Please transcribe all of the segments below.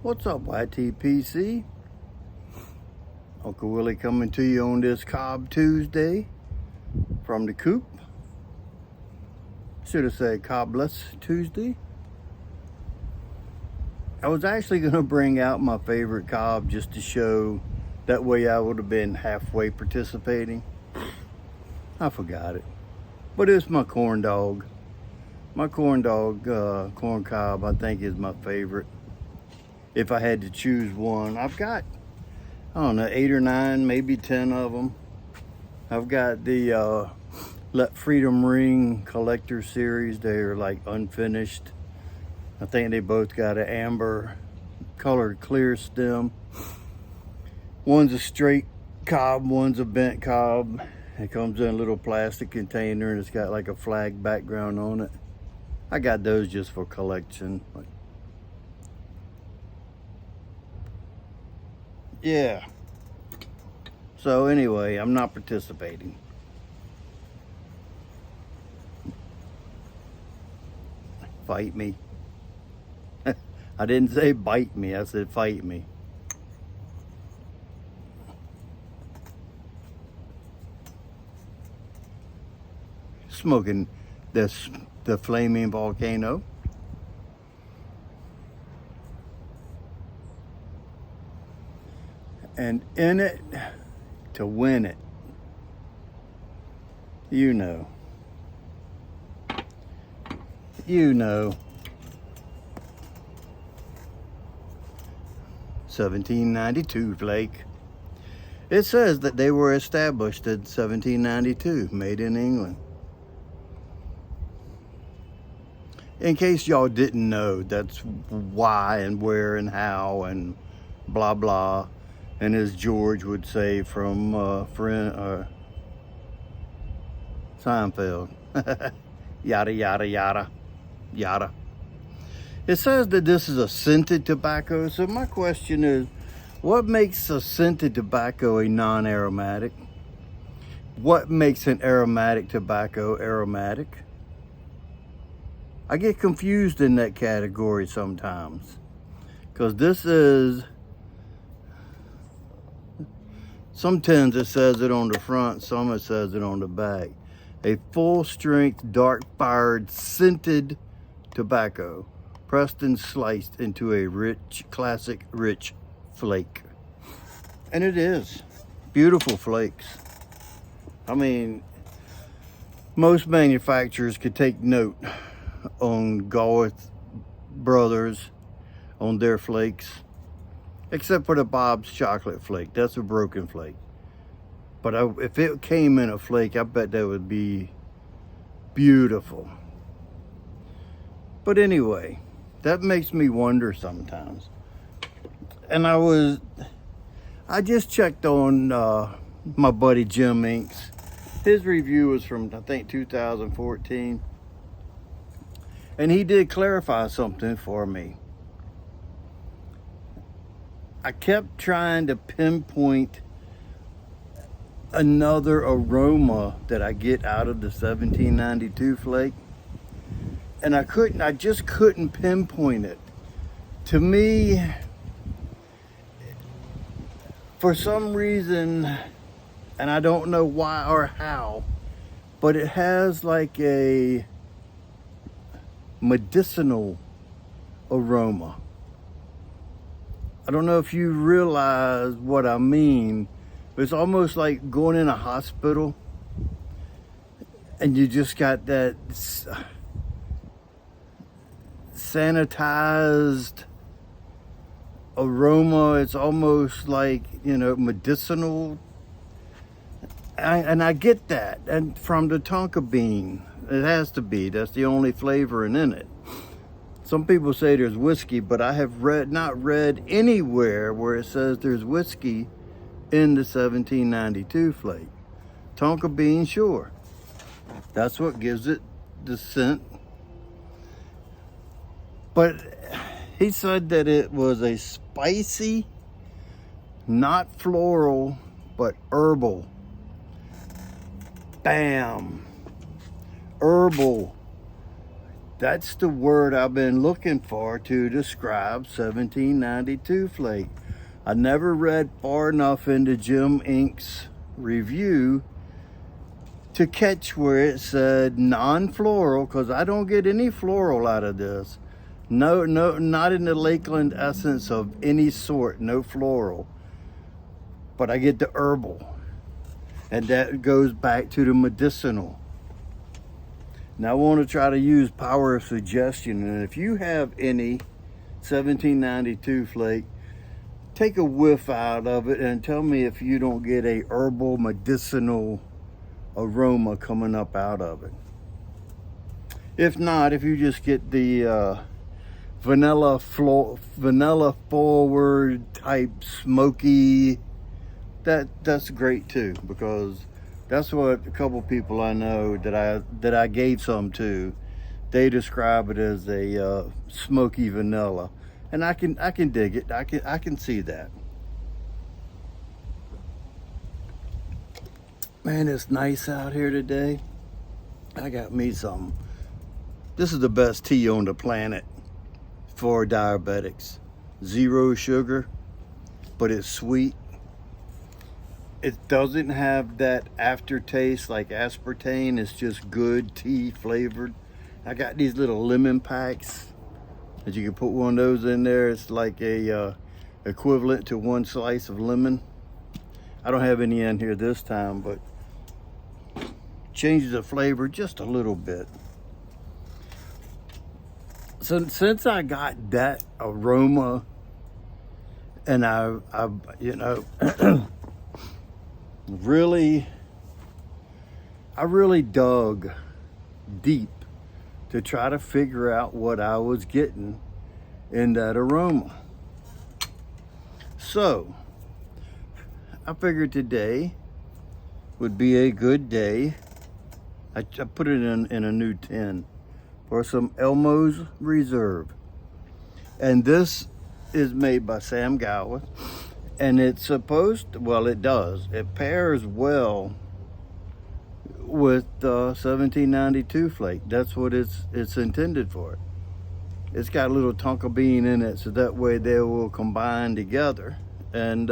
What's up, YTPC? Uncle Willie coming to you on this Cobb Tuesday from the coop. Should have said Cobbless Tuesday. I was actually going to bring out my favorite Cobb just to show. That way I would have been halfway participating. I forgot it. But it's my corn dog. My corn Cobb, I think, is my favorite. If I had to choose one, I've got, I don't know, 8 or 9, maybe 10 of them. I've got the Let Freedom Ring collector series. They're like unfinished. I think they both got an amber colored clear stem. One's a straight Cobb, one's a bent Cobb. It comes in a little plastic container and it's got like a flag background on it. I got those just for collection. Yeah. So anyway, I'm not participating. Fight me. I didn't say bite me, I said fight me. Smoking the flaming Volcano. And in it to win it. You know. 1792 flake. It says that they were established in 1792, made in England. In case y'all didn't know, that's why and where and how and blah blah. And as George would say from Seinfeld, yada yada yada yada. It says that this is a scented tobacco. So my question is, what makes a scented tobacco a non-aromatic? What makes an aromatic tobacco aromatic? I get confused in that category sometimes, because this is, some tins it says it on the front, some it says it on the back. A full strength, dark fired, scented tobacco, pressed and sliced into a rich, classic rich flake. And it is beautiful flakes. I mean, most manufacturers could take note on Garth Brothers on their flakes, except for the Bob's chocolate flake. That's a broken flake. But if it came in a flake, I bet that would be beautiful. But anyway, that makes me wonder sometimes. And I just checked on my buddy Jim Inks. His review was from, I think, 2014. And he did clarify something for me. I kept trying to pinpoint another aroma that I get out of the 1792 flake. And I just couldn't pinpoint it. To me, for some reason, and I don't know why or how, but it has like a medicinal aroma. I don't know if you realize what I mean, but it's almost like going in a hospital and you just got that sanitized aroma. It's almost like, you know, medicinal. And I get that. And from the tonka bean, it has to be. That's the only flavoring in it. Some people say there's whiskey, but I have not read anywhere where it says there's whiskey in the 1792 flake. Tonka bean, sure. That's what gives it the scent. But he said that it was a spicy, not floral, but herbal. Bam. Herbal. That's the word I've been looking for to describe 1792 flake. I never read far enough into Jim Inc.'s review to catch where it said non-floral, because I don't get any floral out of this. No, not in the Lakeland essence of any sort, no floral. But I get the herbal, and that goes back to the medicinal. Now I want to try to use power of suggestion, and if you have any 1792 flake, take a whiff out of it and tell me if you don't get a herbal medicinal aroma coming up out of it. If not, if you just get the vanilla forward type smoky, that's great too, because that's what a couple people I know that I gave some to, they describe it as a smoky vanilla. And I can dig it. I can see that. Man, it's nice out here today. I got me some. This is the best tea on the planet for diabetics. 0 sugar, but it's sweet. It doesn't have that aftertaste like aspartame. It's just good tea flavored. I got these little lemon packs that you can put one of those in there. It's like a equivalent to 1 slice of lemon. I don't have any in here this time, but changes the flavor just a little bit. So since I got that aroma, and I you know, I really dug deep to try to figure out what I was getting in that aroma. So I figured today would be a good day. I put it in a new tin for some Elmo's Reserve. And this is made by Sam Gower. And it's supposed to, well, it does. It pairs well with 1792 flake. That's what it's intended for. It's got a little tonka bean in it, so that way they will combine together. And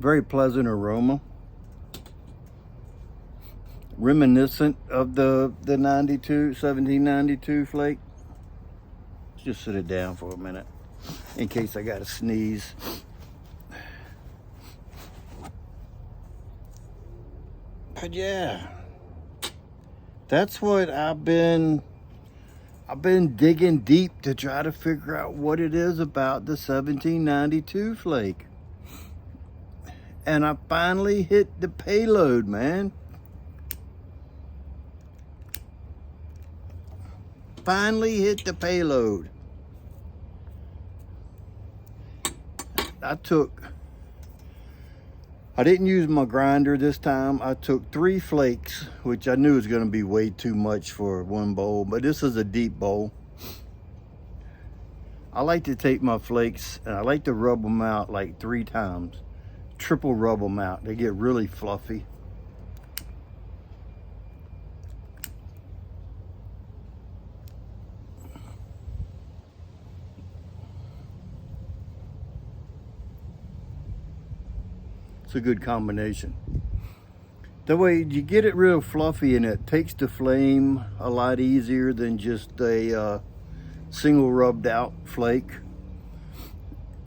very pleasant aroma, reminiscent of the 1792 flake. Let's just sit it down for a minute in case I got to sneeze. But yeah, that's what I've been digging deep to try to figure out what it is about the 1792 flake. And I finally hit the payload, man. Finally hit the payload. I didn't use my grinder this time. I took 3 flakes, which I knew was gonna be way too much for one bowl, but this is a deep bowl. I like to take my flakes and I like to rub them out like 3 times. Triple rub them out. They get really fluffy. It's a good combination. That way you get it real fluffy and it takes the flame a lot easier than just a single rubbed out flake.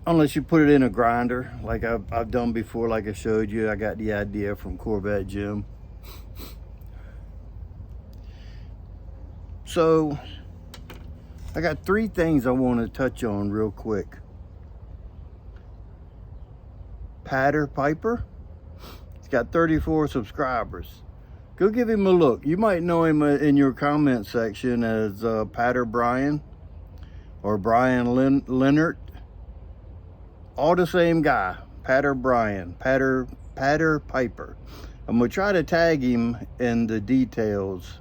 Unless you put it in a grinder, like I've done before, like I showed you. I got the idea from Corvette Jim. So, I got 3 things I want to touch on real quick. Patter Piper. He's got 34 subscribers. Go give him a look. You might know him in your comment section as Patter Brian or Brian Leonard. All the same guy, Patter Brian, Patter Patter Piper. I'm gonna try to tag him in the details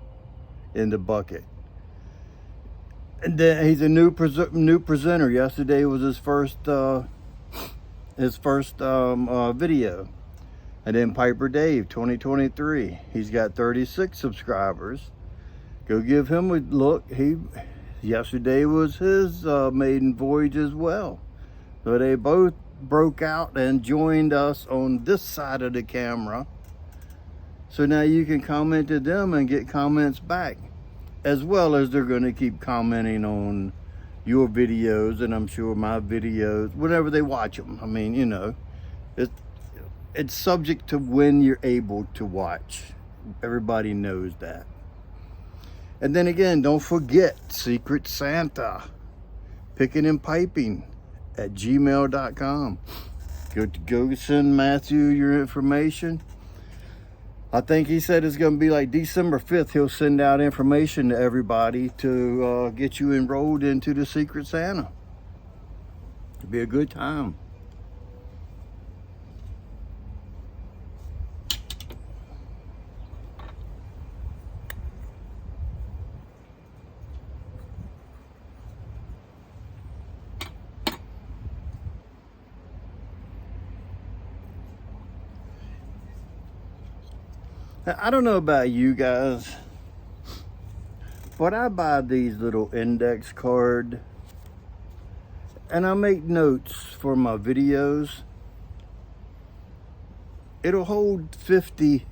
in the bucket. And then he's a new presenter. Yesterday was his first video. And then Piper Dave 2023. He's got 36 subscribers. Go give him a look. Yesterday was his maiden voyage as well. So they both broke out and joined us on this side of the camera. So now you can comment to them and get comments back, as well as they're going to keep commenting on your videos, and I'm sure my videos, whenever they watch them. I mean, you know, it's subject to when you're able to watch. Everybody knows that. And then again, don't forget Secret Santa, picking and piping at gmail.com. Go send Matthew your information. I think he said it's going to be like December 5th. He'll send out information to everybody to get you enrolled into the Secret Santa. It'll be a good time. I don't know about you guys, but I buy these little index cards and I make notes for my videos. It'll hold 50,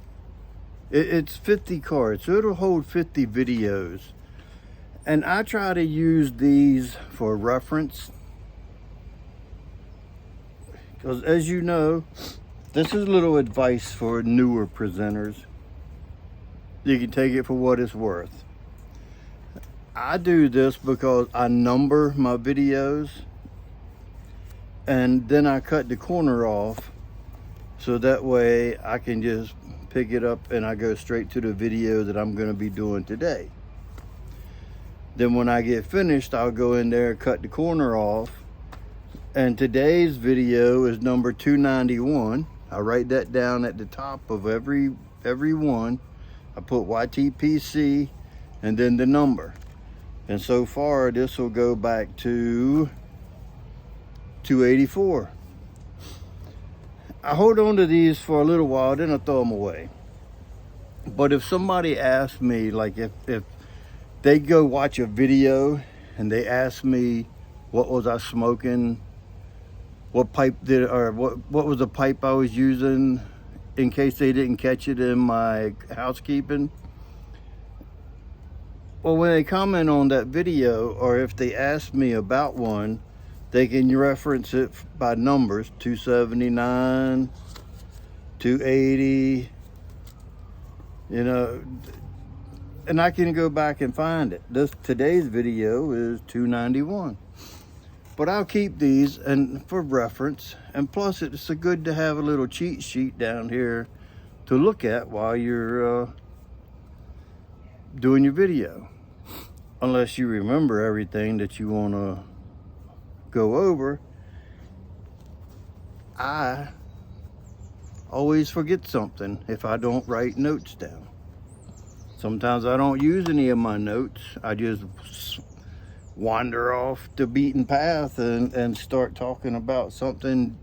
it's 50 cards, so it'll hold 50 videos. And I try to use these for reference, because as you know, this is a little advice for newer presenters. You can take it for what it's worth. I do this because I number my videos and then I cut the corner off, so that way I can just pick it up and I go straight to the video that I'm going to be doing today. Then when I get finished, I'll go in there and cut the corner off. And today's video is number 291. I write that down at the top of every one. I put YTPC and then the number. And so far, this will go back to 284. I hold on to these for a little while, then I throw them away. But if somebody asks me, like if they go watch a video and they ask me what was I smoking, what pipe did, or what was the pipe I was using, in case they didn't catch it in my housekeeping. Well, when they comment on that video, or if they ask me about one, they can reference it by numbers, 279, 280, you know, and I can go back and find it. Today's video is 291. But I'll keep these and for reference, and plus it's good to have a little cheat sheet down here to look at while you're doing your video. Unless you remember everything that you want to go over. I always forget something if I don't write notes down. Sometimes I don't use any of my notes. I just wander off the beaten path and start talking about something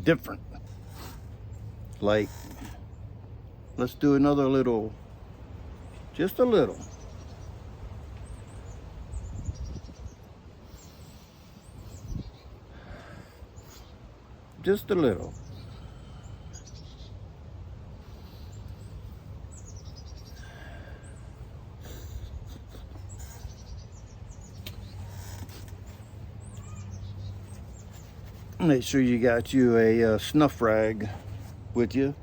different. Like, let's do another little, just a little. Just a little. Make sure you got you a snuff rag with you.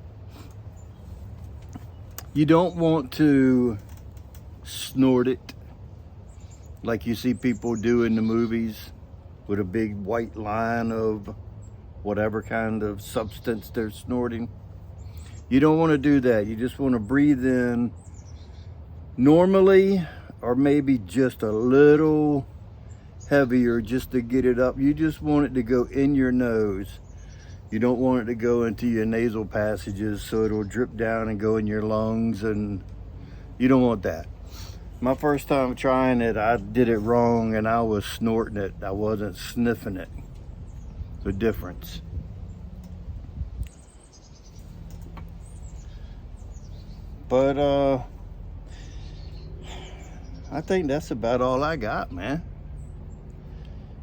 You don't want to snort it like you see people do in the movies with a big white line of whatever kind of substance they're snorting. You don't want to do that. You just want to breathe in normally, or maybe just a little heavier just to get it up. You just want it to go in your nose You don't want it to go into your nasal passages so it'll drip down and go in your lungs, and you don't want that. My first time trying it, I did it wrong and I was snorting it. I wasn't sniffing it. The difference. But I think that's about all I got, man.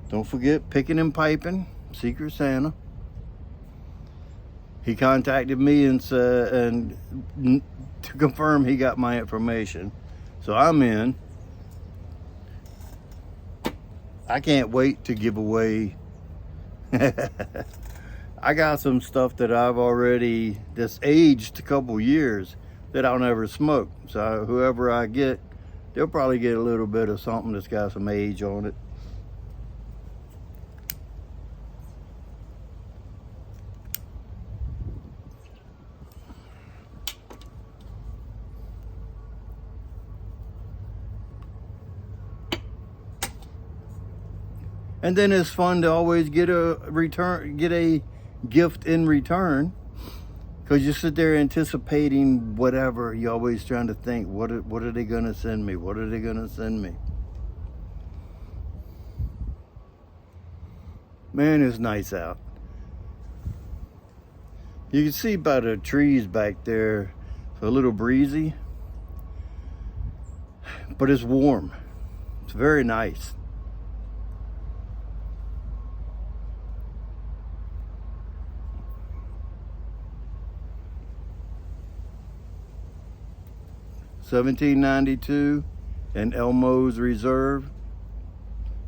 Don't forget Picking and Piping, Secret Santa. He contacted me and said, to confirm he got my information. So I'm in. I can't wait to give away. I got some stuff that I've already, that's aged a couple years, that I'll never smoke. So whoever I get, they'll probably get a little bit of something that's got some age on it. And then it's fun to always get a gift in return, because you sit there anticipating whatever. You're always trying to think, what are they gonna send me? What are they gonna send me? Man, it's nice out. You can see by the trees back there, it's a little breezy, but it's warm. It's very nice. $17.92 and Elmo's Reserve.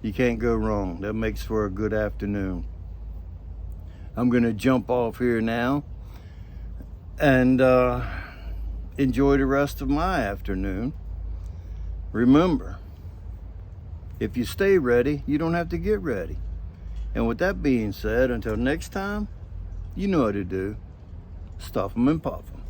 You can't go wrong. That makes for a good afternoon. I'm gonna jump off here now and enjoy the rest of my afternoon. Remember, if you stay ready, you don't have to get ready. And with that being said, until next time, you know what to do. Stuff 'em and puff 'em.